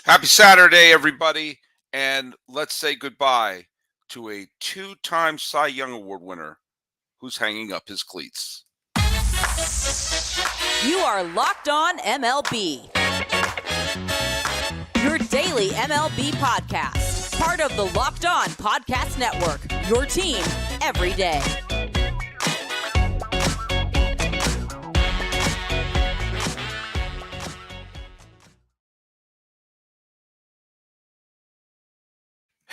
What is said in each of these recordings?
Happy Saturday, everybody, and let's say goodbye to a two-time Cy Young Award winner who's hanging up his cleats. You are Locked On MLB, your daily MLB podcast, part of the Locked On Podcast Network, your team every day.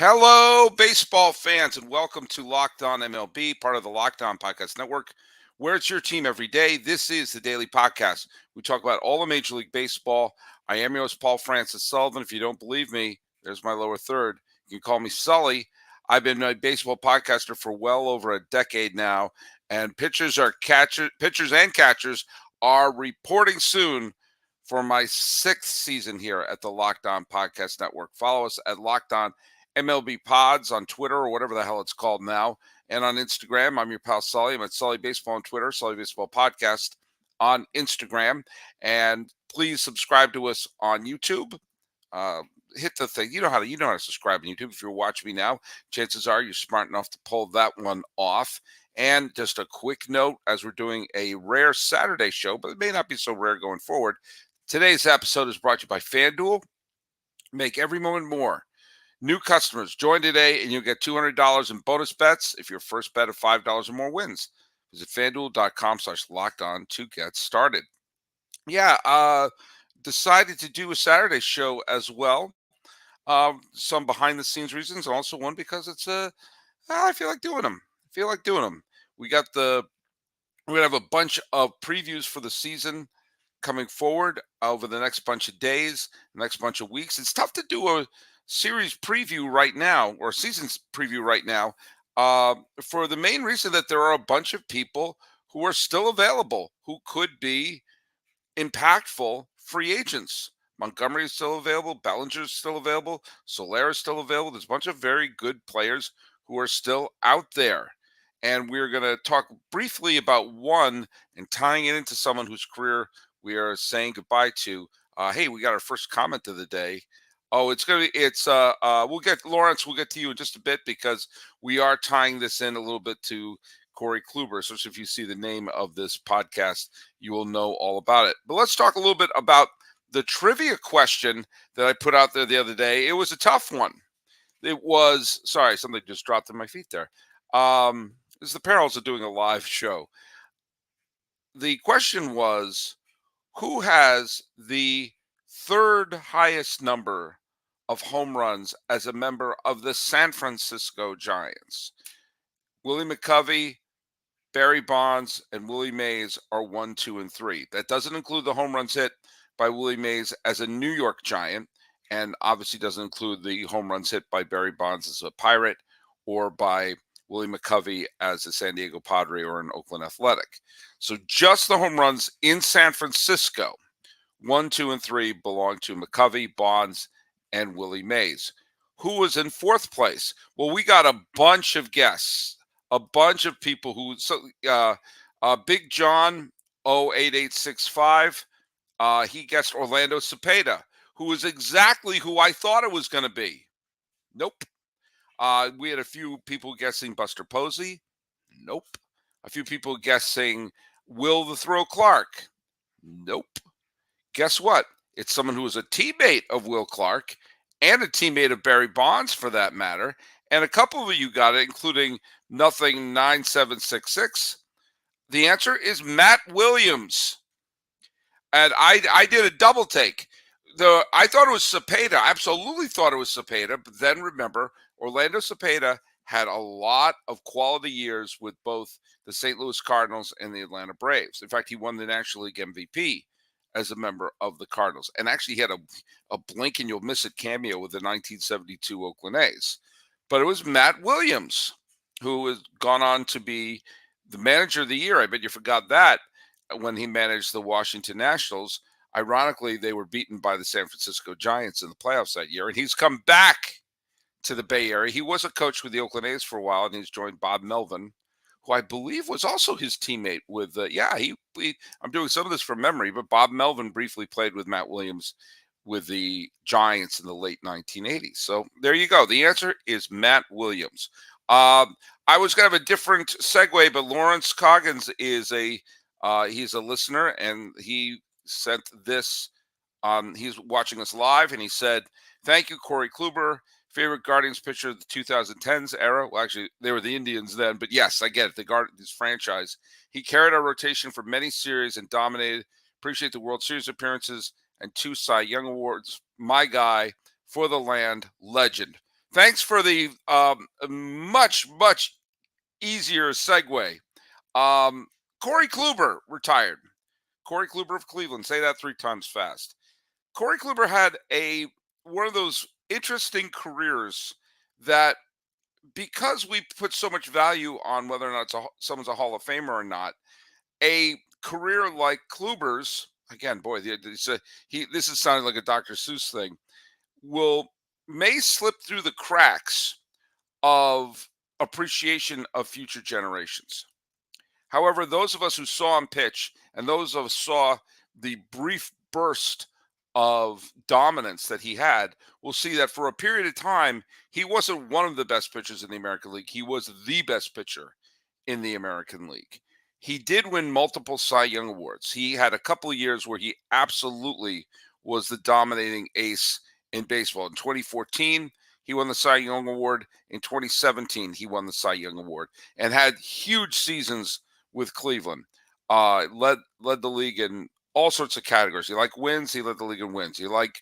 Hello, baseball fans, and welcome to Locked On MLB, part of the Locked On Podcast Network, where it's your team every day. This is the daily podcast. We talk about all of Major League Baseball. I am your host, Paul Francis Sullivan. If you don't believe me, there's my lower third. You can call me Sully. I've been a baseball podcaster for well over a decade now, and pitchers and catchers are reporting soon for my sixth season here at the Locked On Podcast Network. Follow us at Locked On MLB Pods on Twitter or whatever the hell it's called now. And on Instagram, I'm your pal Sully. I'm at Sully Baseball on Twitter, Sully Baseball Podcast on Instagram. And please subscribe to us on YouTube. Hit the thing. You know how to subscribe on YouTube. If you're watching me now, chances are you're smart enough to pull that one off. And just a quick note, as we're doing a rare Saturday show, but it may not be so rare going forward. Today's episode is brought to you by FanDuel. Make every moment more. New customers, join today and you'll get $200 in bonus bets if your first bet of $5 or more wins. Visit FanDuel.com/lockedon to get started. Decided to do a Saturday show as well. Some behind the scenes reasons, also one because I feel like doing them. We're gonna have a bunch of previews for the season coming forward over the next bunch of days, next bunch of weeks. It's tough to do a series preview right now or season preview right now for the main reason that there are a bunch of people who are still available who could be impactful free agents. Montgomery is still available. Bellinger is still available. Soler is still available. There's a bunch of very good players who are still out there. And we're going to talk briefly about one and tying it into someone whose career we are saying goodbye to. Hey, we got our first comment of the day. We'll get Lawrence, we'll get to you in just a bit because we are tying this in a little bit to Corey Kluber. So if you see the name of this podcast, you will know all about it. But let's talk a little bit about the trivia question that I put out there the other day. It was a tough one. Something just dropped in my feet there. It's the perils of doing a live show. The question was, who has the third highest number of home runs as a member of the San Francisco Giants? Willie McCovey, Barry Bonds, and Willie Mays are 1, 2, and 3. That doesn't include the home runs hit by Willie Mays as a New York Giant, and obviously doesn't include the home runs hit by Barry Bonds as a Pirate or by Willie McCovey as a San Diego Padre or an Oakland Athletic. So just the home runs in San Francisco, 1, 2, and 3 belong to McCovey, Bonds, and Willie Mays. Who was in fourth place? Well, we got a bunch of guests, a bunch of people who. Big John 08865. He guessed Orlando Cepeda, who was exactly who I thought it was going to be. Nope. We had a few people guessing Buster Posey. Nope. A few people guessing Will the Throw Clark. Nope. Guess what? It's someone who was a teammate of Will Clark and a teammate of Barry Bonds, for that matter. And a couple of you got it, including Nothing 9766. The answer is Matt Williams. And I did a double take. I thought it was Cepeda. I absolutely thought it was Cepeda. But then remember, Orlando Cepeda had a lot of quality years with both the St. Louis Cardinals and the Atlanta Braves. In fact, he won the National League MVP as a member of the Cardinals. And actually he had a blink and you'll miss it cameo with the 1972 Oakland A's. But it was Matt Williams who has gone on to be the manager of the year. I bet you forgot that when he managed the Washington Nationals. Ironically, they were beaten by the San Francisco Giants in the playoffs that year. And he's come back to the Bay Area. He was a coach with the Oakland A's for a while, and he's joined Bob Melvin, who I believe was also his teammate with, I'm doing some of this from memory, but Bob Melvin briefly played with Matt Williams with the Giants in the late 1980s. So there you go. The answer is Matt Williams. I was going to have a different segue, but Lawrence Coggins is he's a listener, and he sent this. He's watching us live, and he said, "Thank you, Corey Kluber, favorite Guardians pitcher of the 2010s era." Well, actually, they were the Indians then, but yes, I get it. The Guardians franchise. He carried our rotation for many series and dominated. Appreciate the World Series appearances and 2 Cy Young Awards. My guy for the land, legend. Thanks for the much easier segue. Corey Kluber retired. Corey Kluber of Cleveland. Say that 3 times fast. Corey Kluber had one of those interesting careers that, because we put so much value on whether or not someone's a Hall of Famer or not, a career like Kluber's, again, boy, this is sounding like a Dr. Seuss thing, may slip through the cracks of appreciation of future generations. However, those of us who saw him pitch, and those of us saw the brief burst of dominance that he had, will see that for a period of time, he wasn't one of the best pitchers in the American League. He was the best pitcher in the American League. He did win multiple Cy Young Awards. He had a couple of years where he absolutely was the dominating ace in baseball. In 2014, he won the Cy Young Award. In 2017, he won the Cy Young Award and had huge seasons with Cleveland. Led the league in all sorts of categories. You like wins, he led the league in wins. You like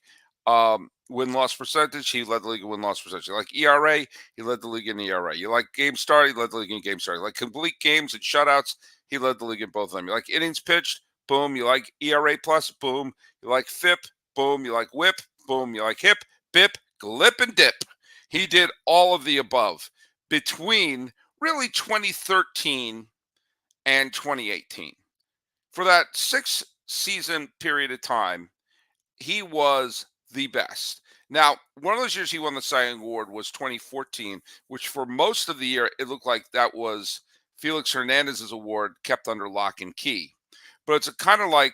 win-loss percentage, he led the league in win-loss percentage. You like ERA, he led the league in ERA. You like game start, he led the league in game start. You like complete games and shutouts, he led the league in both of them. You like innings pitched, boom. You like ERA plus, boom. You like FIP, boom. You like whip, boom. You like hip, bip, glip, and dip. He did all of the above between really 2013 and 2018. For that 6-season period of time, he was the best. Now, one of those years he won the Cy Young Award was 2014, which for most of the year, it looked like that was Felix Hernandez's award kept under lock and key. But it's kind of like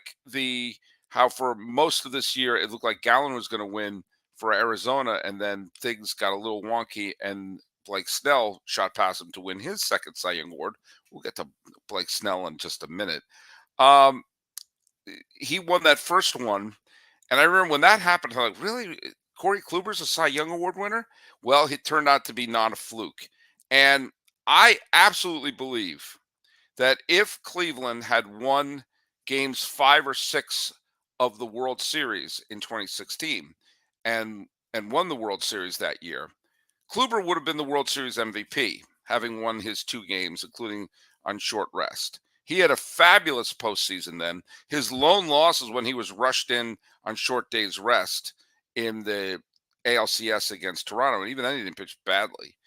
how for most of this year, it looked like Gallen was going to win for Arizona, and then things got a little wonky, and Blake Snell shot past him to win his second Cy Young Award. We'll get to Blake Snell in just a minute. He won that first one, and I remember when that happened, I'm like, really? Corey Kluber's a Cy Young Award winner? Well, it turned out to be not a fluke. And I absolutely believe that if Cleveland had won games 5 or 6 of the World Series in 2016 and won the World Series that year, Kluber would have been the World Series MVP, having won his 2 games, including on short rest. He had a fabulous postseason then. His lone loss was when he was rushed in on short days rest in the ALCS against Toronto, and even then he didn't pitch badly.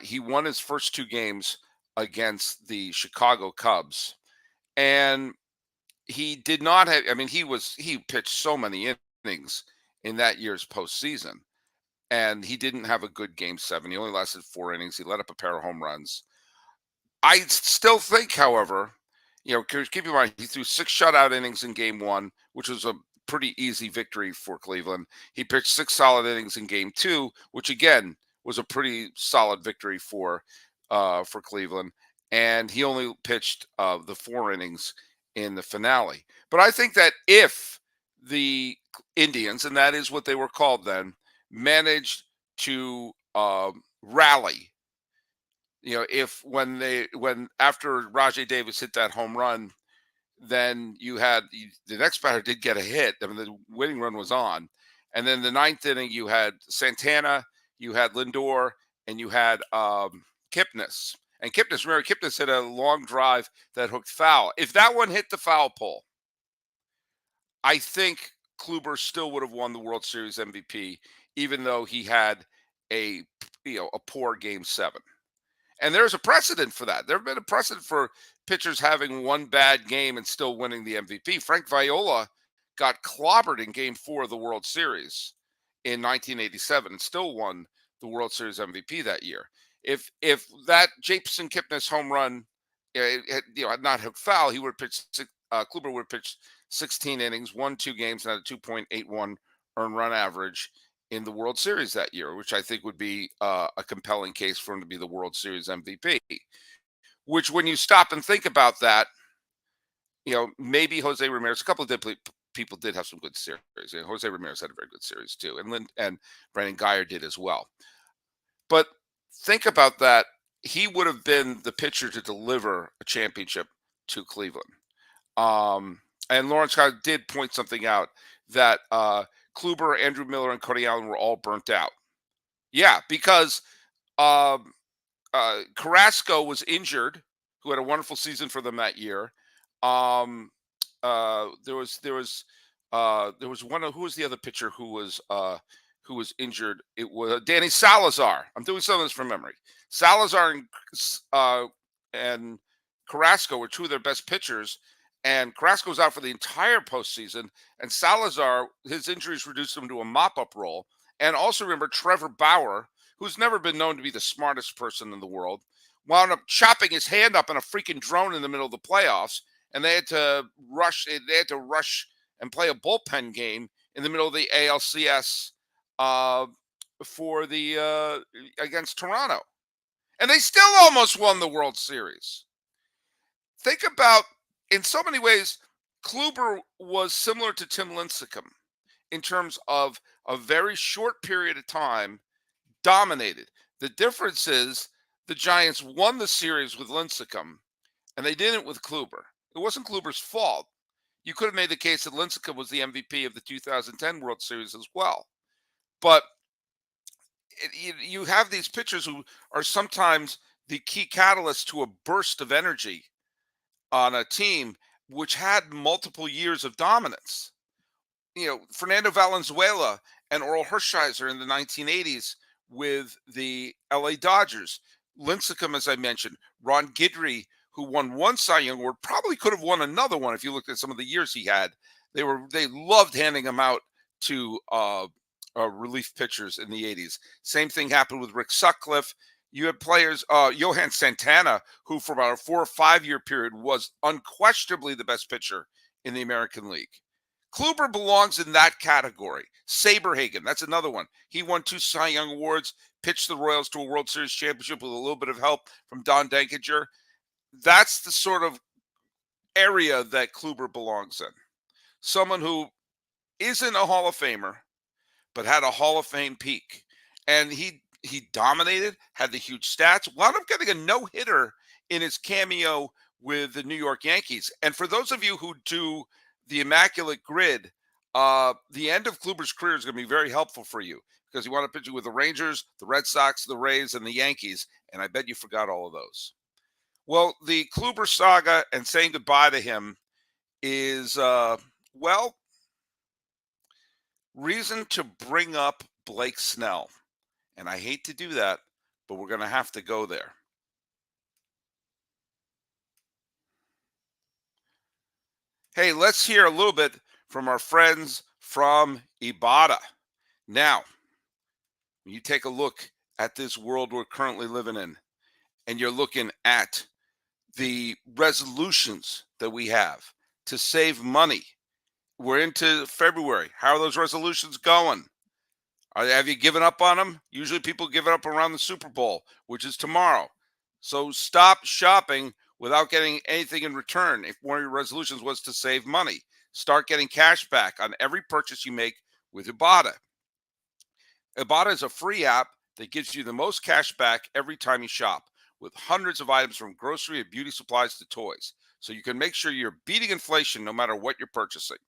He won his first 2 games against the Chicago Cubs, and he did not have. I mean, he pitched so many innings in that year's postseason, and he didn't have a good game 7. He only lasted 4 innings. He let up a pair of home runs. I still think, however, keep in mind, he threw 6 shutout innings in game 1, which was a pretty easy victory for Cleveland. He pitched 6 solid innings in game 2, which again was a pretty solid victory for Cleveland. And he only pitched the 4 innings in the finale. But I think that if the Indians, and that is what they were called then, managed to rally, when after Rajai Davis hit that home run, then you had the next batter did get a hit. I mean, the winning run was on. And then the 9th inning, you had Santana, you had Lindor, and you had Kipnis. And Kipnis hit a long drive that hooked foul. If that one hit the foul pole, I think Kluber still would have won the World Series MVP, even though he had a poor game 7. And there's a precedent for that. There have been a precedent for pitchers having one bad game and still winning the MVP. Frank Viola got clobbered in game 4 of the World Series in 1987 and still won the World Series MVP that year. If that Jason Kipnis home run had not hooked foul, he would have pitched Kluber would have pitched 16 innings, won 2 games, and had a 2.81 earned run average in the World Series that year, which I think would be a compelling case for him to be the World Series MVP. Which, when you stop and think about that, maybe Jose Ramirez, a couple of people did have some good series. Jose Ramirez had a very good series too, and Brandon Guyer did as well. But think about that. He would have been the pitcher to deliver a championship to Cleveland. And Lawrence Scott did point something out that Kluber, Andrew Miller, and Cody Allen were all burnt out. Yeah, because Carrasco was injured, who had a wonderful season for them that year. There was one of, who was the other pitcher who was injured? It was Danny Salazar. I'm doing some of this from memory. Salazar and Carrasco were two of their best pitchers, and Carrasco was out for the entire postseason. And Salazar, his injuries reduced him to a mop-up role. And also remember Trevor Bauer, who's never been known to be the smartest person in the world, wound up chopping his hand up in a freaking drone in the middle of the playoffs, and they had to rush and play a bullpen game in the middle of the ALCS for the against Toronto, and they still almost won the World Series. Think about, in so many ways, Kluber was similar to Tim Lincecum in terms of a very short period of time dominated. The difference is the Giants won the series with Lincecum, and they didn't with Kluber. It wasn't Kluber's fault. You could have made the case that Lincecum was the MVP of the 2010 World Series as well. But you have these pitchers who are sometimes the key catalyst to a burst of energy on a team which had multiple years of dominance. Fernando Valenzuela and Oral Hershiser in the 1980s with the LA Dodgers. Lincecum, as I mentioned, Ron Guidry, who won one Cy Young Award, probably could have won another one if you looked at some of the years he had. They loved handing him out to relief pitchers in the 80s. Same thing happened with Rick Sutcliffe. You had players, Johan Santana, who for about a 4 or 5 year period was unquestionably the best pitcher in the American League. Kluber belongs in that category. Saberhagen, that's another one. He won 2 Cy Young Awards, pitched the Royals to a World Series championship with a little bit of help from Don Denkinger. That's the sort of area that Kluber belongs in. Someone who isn't a Hall of Famer, but had a Hall of Fame peak. And he dominated, had the huge stats, wound up getting a no-hitter in his cameo with the New York Yankees. And for those of you who do the Immaculate Grid, the end of Kluber's career is going to be very helpful for you because you want to pitch with the Rangers, the Red Sox, the Rays, and the Yankees. And I bet you forgot all of those. Well, the Kluber saga and saying goodbye to him is, reason to bring up Blake Snell. And I hate to do that, but we're going to have to go there. Hey, let's hear a little bit from our friends from Ibotta. Now, when you take a look at this world we're currently living in, and you're looking at the resolutions that we have to save money, we're into February. How are those resolutions going? Have you given up on them? Usually people give it up around the Super Bowl, which is tomorrow. So stop shopping without getting anything in return. If one of your resolutions was to save money, start getting cash back on every purchase you make with Ibotta. Ibotta is a free app that gives you the most cash back every time you shop, with hundreds of items from grocery and beauty supplies to toys. So you can make sure you're beating inflation no matter what you're purchasing.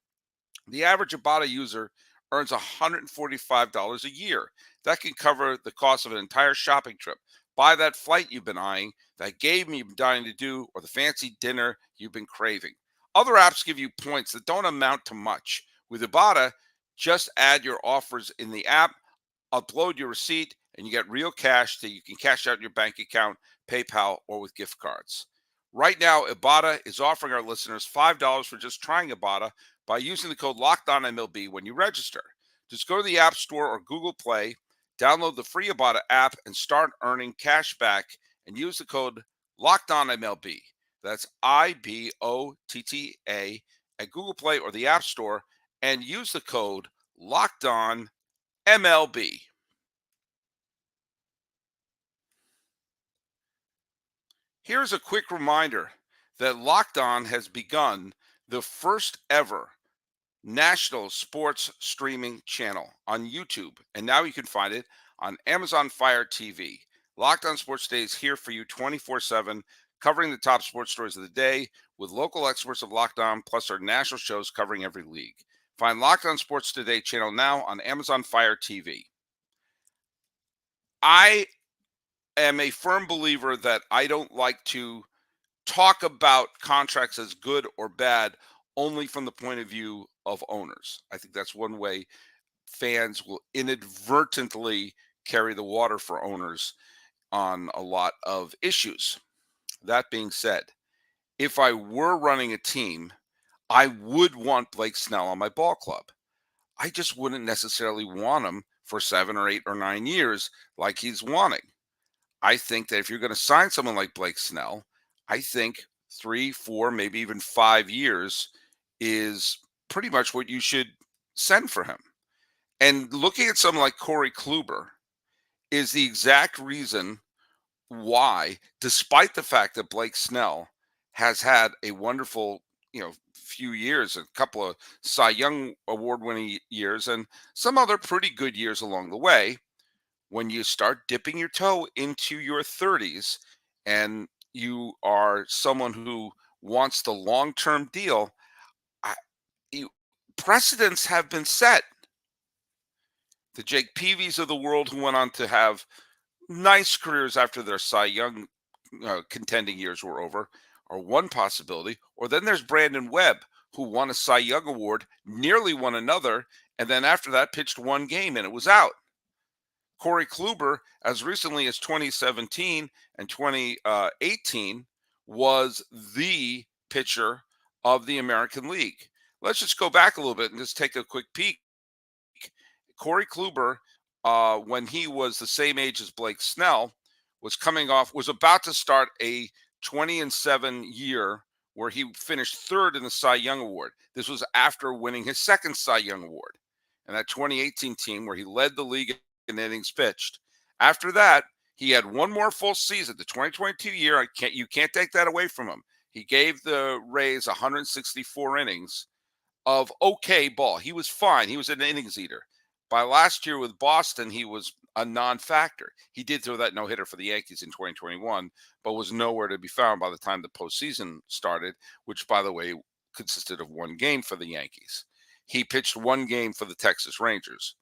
The average Ibotta user earns $145 a year. That can cover the cost of an entire shopping trip. Buy that flight you've been eyeing, that game you've been dying to do, or the fancy dinner you've been craving. Other apps give you points that don't amount to much. With Ibotta, just add your offers in the app, upload your receipt, and you get real cash that you can cash out in your bank account, PayPal, or with gift cards. Right now, Ibotta is offering our listeners $5 for just trying Ibotta by using the code LOCKEDONMLB when you register. Just go to the App Store or Google Play, download the free Ibotta app, and start earning cash back, and use the code LOCKEDONMLB. That's IBOTTA at Google Play or the App Store, and use the code Locked On MLB. Here's a quick reminder that Locked On has begun the first ever national sports streaming channel on YouTube, and now you can find it on Amazon Fire TV. Locked On Sports Day is here for you 24/7, covering the top sports stories of the day with local experts of Locked On, plus our national shows covering every league. Find Locked On Sports Today channel now on Amazon Fire TV. I am a firm believer that I don't like to talk about contracts as good or bad only from the point of view of owners. I think that's one way fans will inadvertently carry the water for owners on a lot of issues. That being said, if I were running a team, I would want Blake Snell on my ball club. I just wouldn't necessarily want him for 7 or 8 or 9 years like he's wanting. I think that if you're going to sign someone like Blake Snell, I think 3, 4, maybe even 5 years is pretty much what you should send for him. And looking at someone like Corey Kluber is the exact reason why, despite the fact that Blake Snell has had a wonderful, few years, a couple of Cy Young award-winning years, and some other pretty good years along the way, when you start dipping your toe into your 30s and you are someone who wants the long-term deal, I, precedents have been set. The Jake Peavies of the world, who went on to have nice careers after their Cy Young contending years were over, are one possibility. Or then there's Brandon Webb, who won a Cy Young award, nearly won another, and then after that pitched one game and it was out. Corey Kluber, as recently as 2017 and 2018, was the pitcher of the American League. Let's just go back a little bit and just take a quick peek. Corey Kluber, when he was the same age as Blake Snell, was about to start a 20-7 year where he finished third in the Cy Young Award. This was after winning his second Cy Young Award. And that 2018 team where he led the league in innings pitched. After that, he had one more full season, the 2022 year. You can't take that away from him. He gave the Rays 164 innings of okay ball. He was fine. He was an innings eater. By last year with Boston, he was a non-factor. He did throw that no-hitter for the Yankees in 2021, but was nowhere to be found by the time the postseason started, which, by the way, consisted of one game for the Yankees. He pitched one game for the Texas Rangers.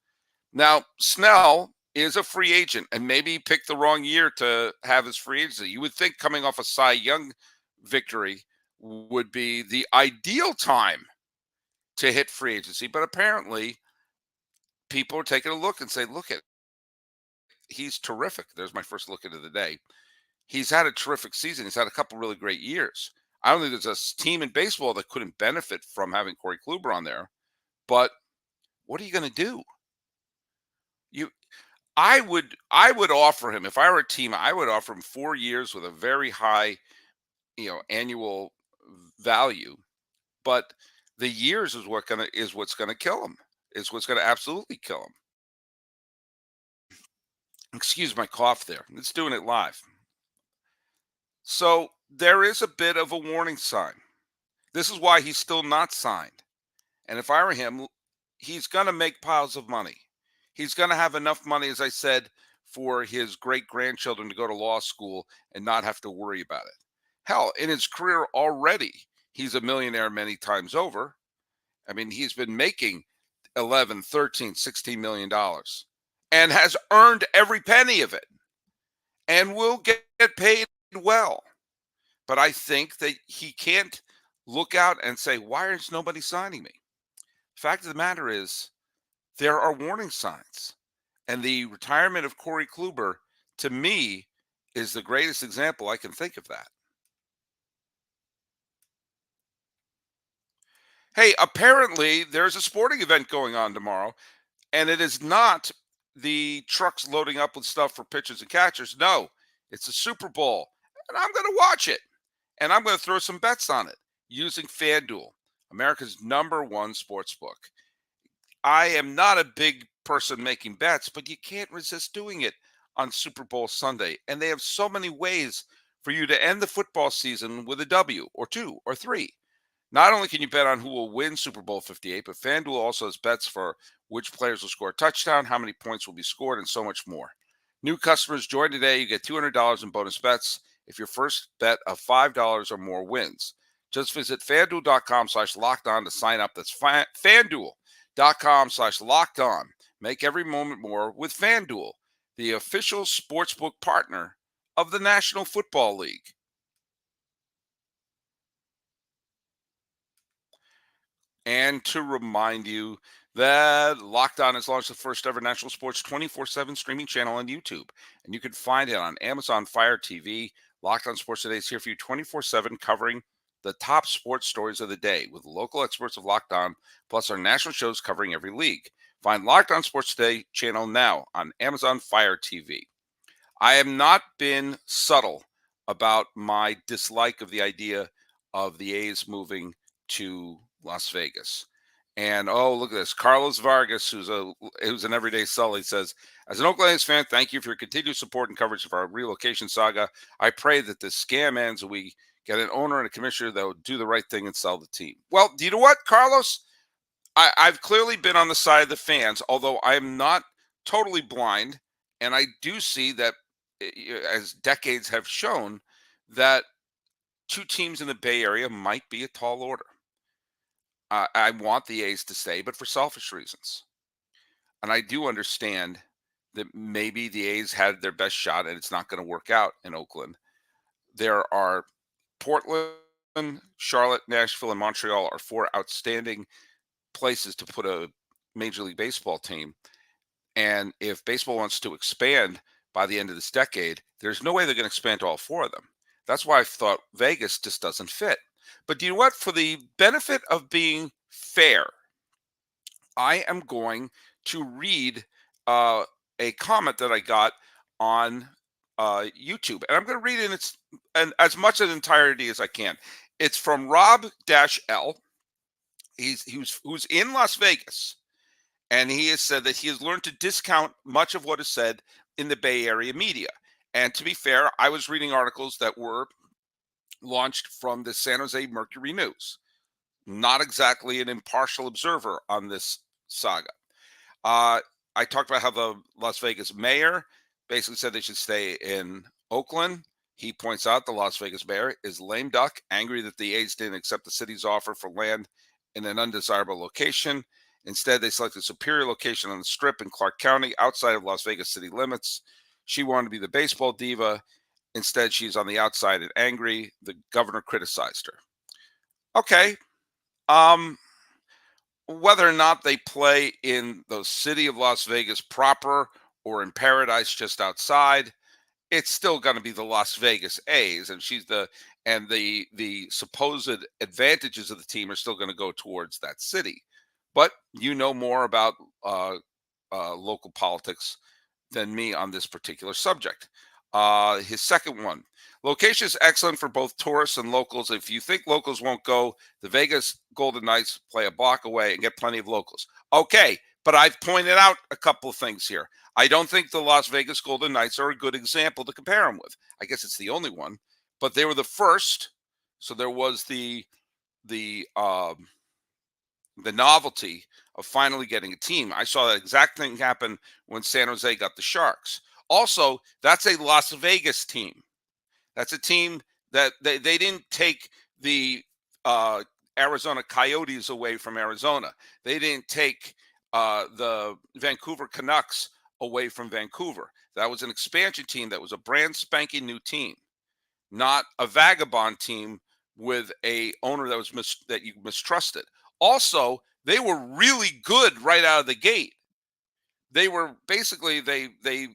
Now, Snell is a free agent, and maybe he picked the wrong year to have his free agency. You would think coming off a Cy Young victory would be the ideal time to hit free agency, but apparently people are taking a look and say, look at, he's terrific. There's my first look into the day. He's had a terrific season. He's had a couple really great years. I don't think there's a team in baseball that couldn't benefit from having Corey Kluber on there, but what are you going to do? I would offer him, if I were a team, I would offer him 4 years with a very high, annual value. But the years is what's gonna kill him. Is what's gonna absolutely kill him. Excuse my cough there. It's doing it live. So there is a bit of a warning sign. This is why he's still not signed. And if I were him, he's gonna make piles of money. He's going to have enough money, as I said, for his great-grandchildren to go to law school and not have to worry about it. Hell, in his career already, he's a millionaire many times over. I mean, he's been making 11, 13, 16 million dollars and has earned every penny of it and will get paid well. But I think that he can't look out and say, why is nobody signing me? Fact of the matter is, there are warning signs. And the retirement of Corey Kluber, to me, is the greatest example I can think of that. Hey, apparently there's a sporting event going on tomorrow, and it is not the trucks loading up with stuff for pitchers and catchers. No, it's a Super Bowl, and I'm going to watch it, and I'm going to throw some bets on it using FanDuel, America's #1 sports book. I am not a big person making bets, but you can't resist doing it on Super Bowl Sunday. And they have so many ways for you to end the football season with a W or two or three. Not only can you bet on who will win Super Bowl 58, but FanDuel also has bets for which players will score a touchdown, how many points will be scored, and so much more. New customers join today. You get $200 in bonus bets if your first bet of $5 or more wins. Just visit FanDuel.com/lockedon to sign up. That's FanDuel.com/lockedon. Make every moment more with FanDuel, the official sportsbook partner of the National Football League. And to remind you that Locked On has launched the first ever national sports 24/7 streaming channel on YouTube. And you can find it on Amazon Fire TV. Locked On Sports Today is here for you 24/7, covering the top sports stories of the day with local experts of Locked On, plus our national shows covering every league. Find Locked On Sports Today channel now on Amazon Fire TV. I have not been subtle about my dislike of the idea of the A's moving to Las Vegas. And oh, look at this. Carlos Vargas, who's an everyday Sully, says, as an Oakland A's fan, thank you for your continued support and coverage of our relocation saga. I pray that this scam ends and we get an owner and a commissioner that will do the right thing and sell the team. Well, do you know what, Carlos? I've clearly been on the side of the fans, although I am not totally blind. And I do see that, as decades have shown, that two teams in the Bay Area might be a tall order. I want the A's to stay, but for selfish reasons. And I do understand that maybe the A's had their best shot and it's not going to work out in Oakland. There are Portland, Charlotte, Nashville, and Montreal are four outstanding places to put a Major League Baseball team. And if baseball wants to expand by the end of this decade, there's no way they're going to expand to all four of them. That's why I thought Vegas just doesn't fit. But do you know what? For the benefit of being fair, I am going to read a comment that I got on YouTube, and I'm going to read it in as much of the entirety as I can. It's from Rob-L. Who's in Las Vegas, and he has said that he has learned to discount much of what is said in the Bay Area media. And to be fair, I was reading articles that were launched from the San Jose Mercury News. Not exactly an impartial observer on this saga. I talked about how the Las Vegas mayor basically said they should stay in Oakland. He points out the Las Vegas mayor is lame duck, angry that the A's didn't accept the city's offer for land in an undesirable location. Instead, they selected a superior location on the Strip in Clark County, outside of Las Vegas city limits. She wanted to be the baseball diva. Instead, she's on the outside and angry. The governor criticized her. Okay. Whether or not they play in the city of Las Vegas proper or in Paradise just outside, it's still going to be the Las Vegas A's, and the supposed advantages of the team are still going to go towards that city. But you know more about local politics than me on this particular subject. His second one. Location is excellent for both tourists and locals. If you think locals won't go, the Vegas Golden Knights play a block away and get plenty of locals. Okay, but I've pointed out a couple of things here. I don't think the Las Vegas Golden Knights are a good example to compare them with. I guess it's the only one, but they were the first. So there was the novelty of finally getting a team. I saw that exact thing happen when San Jose got the Sharks. Also, that's a Las Vegas team. That's a team that they didn't take the Arizona Coyotes away from Arizona. They didn't take the Vancouver Canucks away from Vancouver. That was an expansion team. That was a brand spanking new team, not a vagabond team with a owner that was that you mistrusted. Also, they were really good right out of the gate. They were basically they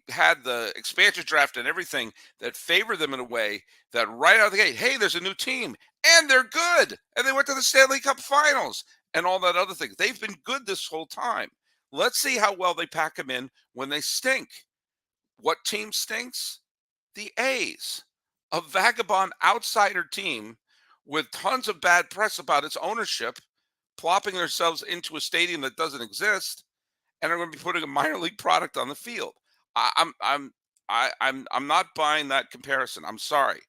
had the expansion draft and everything that favored them in a way that right out of the gate, hey, there's a new team and they're good, and they went to the Stanley Cup Finals and all that other thing. They've been good this whole time. Let's see how well they pack them in when they stink. What team stinks? The A's, a vagabond outsider team with tons of bad press about its ownership, plopping themselves into a stadium that doesn't exist and are going to be putting a minor league product on the field. I'm not buying that comparison. I'm sorry.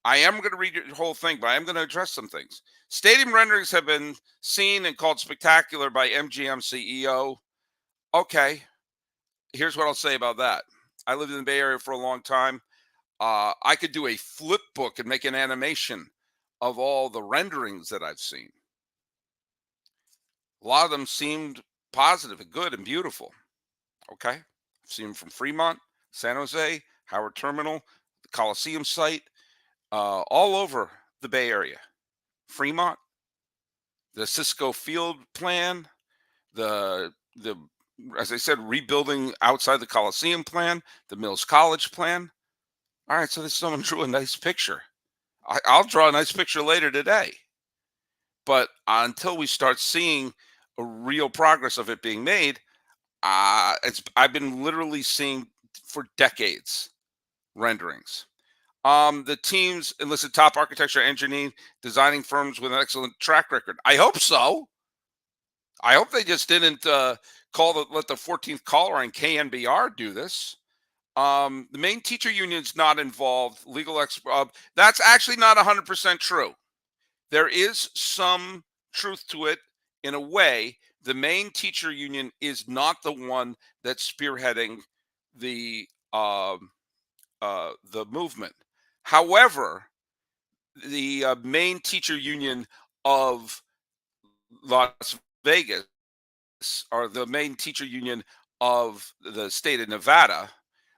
I am going to read your whole thing, but I am going to address some things. Stadium renderings have been seen and called spectacular by MGM CEO. Okay, here's what I'll say about that. I lived in the Bay Area for a long time. I could do a flip book and make an animation of all the renderings that I've seen. A lot of them seemed positive and good and beautiful. Okay, I've seen them from Fremont, San Jose, Howard Terminal, the Coliseum site, all over the Bay Area. Fremont, the Cisco Field plan, the as I said, rebuilding outside the Coliseum plan, the Mills College plan. All right, so this someone drew a nice picture. I'll draw a nice picture later today. But until we start seeing a real progress of it being made, I've been literally seeing for decades renderings. The teams enlisted top architecture engineering, designing firms with an excellent track record. I hope so. I hope they just didn't let the 14th caller and KNBR do this. The main teacher union's not involved. That's actually not 100% true. There is some truth to it in a way. The main teacher union is not the one that's spearheading the movement. However, the main teacher union of Las Vegas, or the main teacher union of the state of Nevada,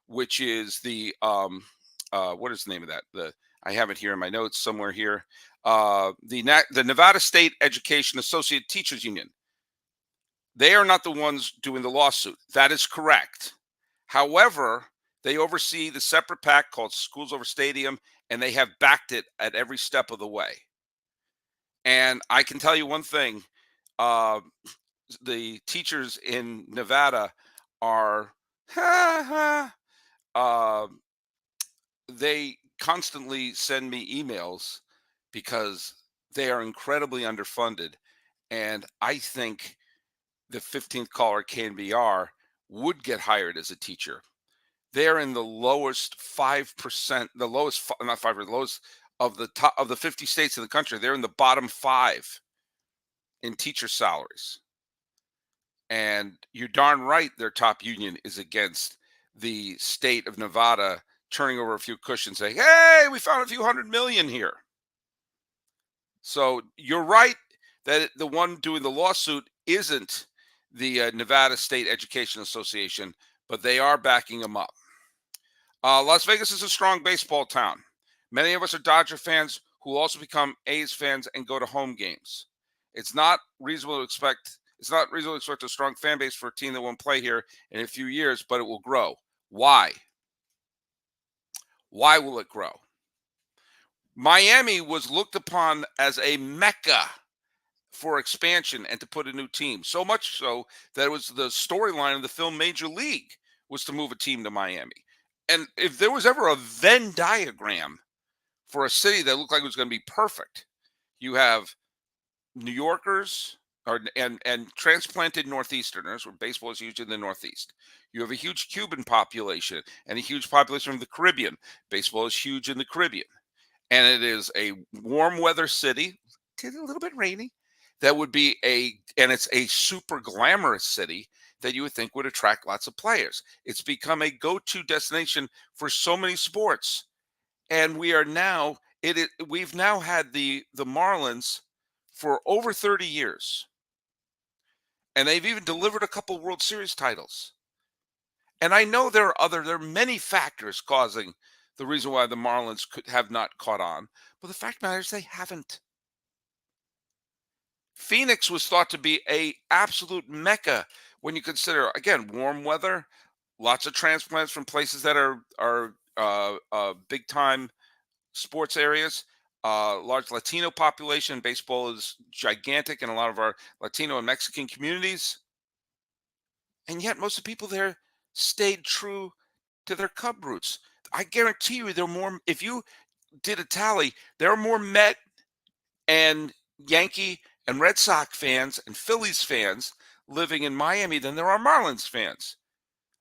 which is the what is the name of that? I have it here in my notes somewhere here. The Nevada State Education Associate Teachers Union. They are not the ones doing the lawsuit. That is correct. However, they oversee the separate PAC called Schools Over Stadium, and they have backed it at every step of the way. And I can tell you one thing. The teachers in Nevada are, they constantly send me emails because they are incredibly underfunded. And I think the 15th caller KNBR would get hired as a teacher. They're in the lowest 5%, the lowest, not 5%, the lowest of the top of the 50 states in the country. They're in the bottom 5 in teacher salaries. And you're darn right their top union is against the state of Nevada turning over a few cushions saying, hey, we found a few $100 million here. So you're right that the one doing the lawsuit isn't the Nevada State Education Association, but they are backing them up. Las Vegas is a strong baseball town. Many of us are Dodger fans who also become A's fans and go to home games. It's not reasonable to expect a strong fan base for a team that won't play here in a few years, but it will grow. Why? Why will it grow? Miami was looked upon as a mecca for expansion and to put a new team. So much so that it was the storyline of the film Major League was to move a team to Miami. And if there was ever a Venn diagram for a city that looked like it was going to be perfect, you have New Yorkers and transplanted Northeasterners, where baseball is huge in the Northeast. You have a huge Cuban population and a huge population from the Caribbean. Baseball is huge in the Caribbean. And it is a warm weather city, a little bit rainy, and it's a super glamorous city that you would think would attract lots of players. It's become a go-to destination for so many sports. And we've now had the Marlins for over 30 years. And they've even delivered a couple World Series titles. And I know there are many factors causing the reason why the Marlins have not caught on. But the fact matters, they haven't. Phoenix was thought to be a absolute mecca when you consider, again, warm weather, lots of transplants from places that are big time sports areas, large Latino population. Baseball is gigantic in a lot of our Latino and Mexican communities. And yet most of the people there stayed true to their Cub roots. I guarantee you there are more, if you did a tally, there are more Met and Yankee and Red Sox fans and Phillies fans living in Miami than there are Marlins fans.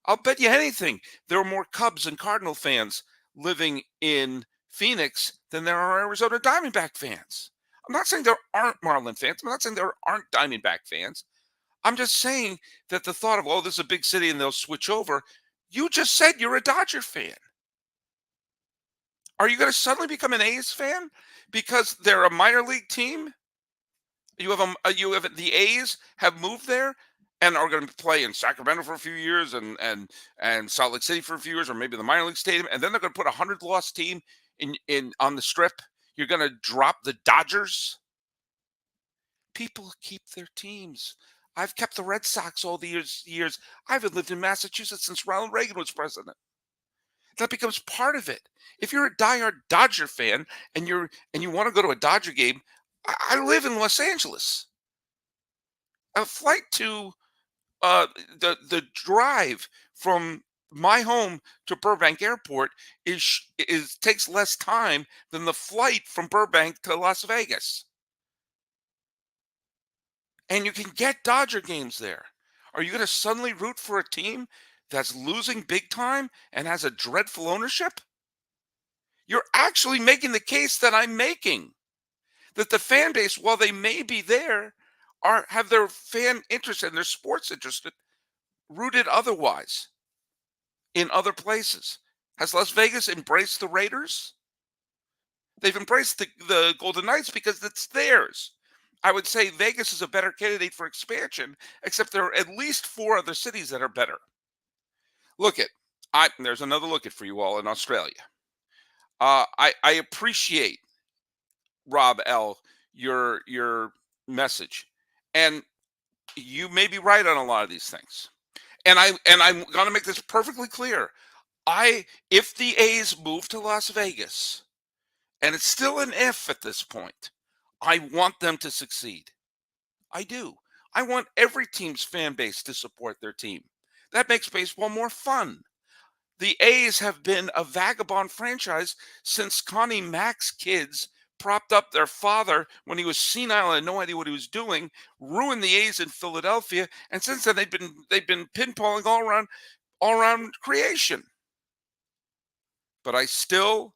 I'll bet you anything there are more Cubs and Cardinal fans living in Phoenix than there are Arizona Diamondback fans. I'm not saying there aren't Marlin fans. I'm not saying there aren't Diamondback fans. I'm just saying that the thought of, oh, this is a big city and they'll switch over. You just said you're a Dodger fan. Are you going to suddenly become an A's fan because they're a minor league team? You have the A's have moved there and are going to play in Sacramento for a few years and Salt Lake City for a few years, or maybe the minor league stadium, and then they're going to put a 100-loss team in on the Strip. You're going to drop the Dodgers. People keep their teams. I've kept the Red Sox all the years. I haven't lived in Massachusetts since Ronald Reagan was president. That becomes part of it. If you're a diehard Dodger fan and you want to go to a Dodger game, I live in Los Angeles. A flight to the drive from my home to Burbank Airport is takes less time than the flight from Burbank to Las Vegas. And you can get Dodger games there. Are you going to suddenly root for a team that's losing big time and has a dreadful ownership? You're actually making the case that I'm making, that the fan base, while they may be there, have their fan interest and their sports interest rooted otherwise in other places. Has Las Vegas embraced the Raiders? They've embraced the Golden Knights because it's theirs. I would say Vegas is a better candidate for expansion, except there are at least 4 other cities that are better. There's another look at for you all in Australia. I appreciate, Rob L., your message, and you may be right on a lot of these things. And I'm going to make this perfectly clear. If the A's move to Las Vegas, and it's still an if at this point, I want them to succeed. I do. I want every team's fan base to support their team. That makes baseball more fun. The A's have been a vagabond franchise since Connie Mack's kids propped up their father when he was senile and had no idea what he was doing, ruined the A's in Philadelphia, and since then they've been pinballing all around creation. But I still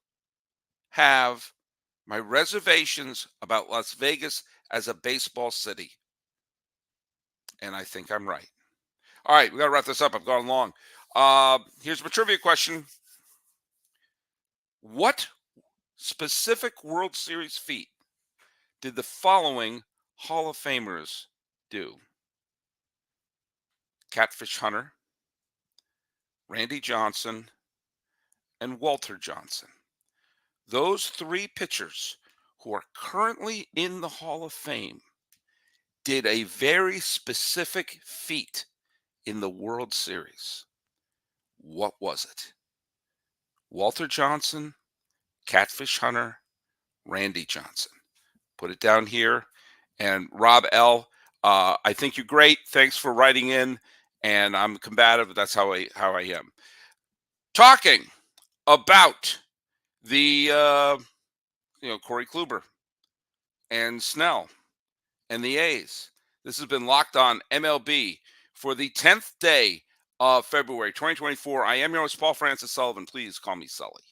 have my reservations about Las Vegas as a baseball city. And I think I'm right. All right, we got to wrap this up. I've gone long. Here's my trivia question. What specific World Series feat did the following Hall of Famers do? Catfish Hunter, Randy Johnson, and Walter Johnson. Those 3 pitchers who are currently in the Hall of Fame did a very specific feat in the World Series. What was it? Walter Johnson, Catfish Hunter, Randy Johnson. Put it down here. And Rob L., I think you're great. Thanks for writing in. And I'm combative. That's how I am. Talking about the Corey Kluber and Snell and the A's. This has been Locked On MLB for the 10th day of February 2024. I am your host, Paul Francis Sullivan. Please call me Sully.